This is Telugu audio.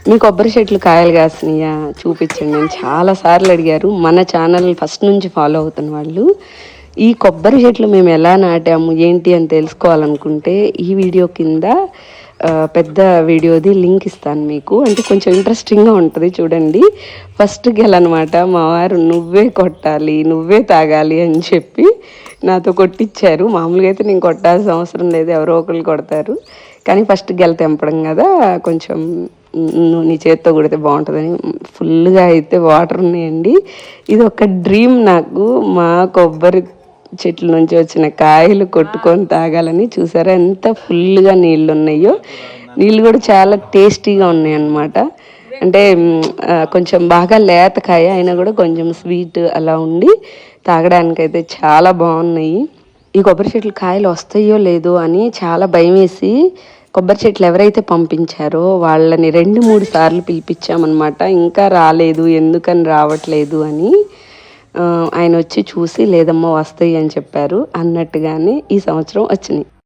మీ కొబ్బరి చెట్లు కాయలు కాసినాయా చూపించండి అని చాలా సార్లు అడిగారు మన ఛానల్ ఫస్ట్ నుంచి ఫాలో అవుతున్న వాళ్ళు. ఈ కొబ్బరి చెట్లు మేము ఎలా నాటాము ఏంటి అని తెలుసుకోవాలనుకుంటే ఈ వీడియో కింద పెద్ద వీడియోది లింక్ ఇస్తాను మీకు. అంటే కొంచెం ఇంట్రెస్టింగ్గా ఉంటుంది చూడండి. ఫస్ట్ గెలనమాట మా వారు నువ్వే కొట్టాలి నువ్వే తాగాలి అని చెప్పి నాతో కొట్టించారు. మామూలుగా అయితే నేను కొట్టాల్సిన అవసరం లేదు, ఎవరో ఒకరు కొడతారు. కానీ ఫస్ట్ గెల తెంపడం కదా, కొంచెం నువ్వు నీ చేత్తో కొడితే బాగుంటుందని ఫుల్గా అయితే వాటర్ ఉన్నాయండి. ఇది ఒక డ్రీమ్ నాకు, మా కొబ్బరి చెట్ల నుంచి వచ్చిన కాయలు కొట్టుకొని తాగాలని. చూసారా ఎంత ఫుల్గా నీళ్ళు ఉన్నాయో. నీళ్ళు కూడా చాలా టేస్టీగా ఉన్నాయి అన్నమాట. అంటే కొంచెం బాగా లేతకాయ అయినా కూడా కొంచెం స్వీట్ అలా ఉండి తాగడానికైతే చాలా బాగున్నాయి. ఈ కొబ్బరి చెట్లు కాయలు వస్తాయో లేదో అని చాలా భయం వేసి కొబ్బరి చెట్లు ఎవరైతే పంపించారో వాళ్ళని 2-3 సార్లు పిలిపించామన్నమాట. ఇంకా రాలేదు, ఎందుకని రావట్లేదు అని. ఆయన వచ్చి చూసి లేదమ్మా వస్తాయి అని చెప్పారు. అన్నట్టుగానే ఈ సంవత్సరం వచ్చినాయి.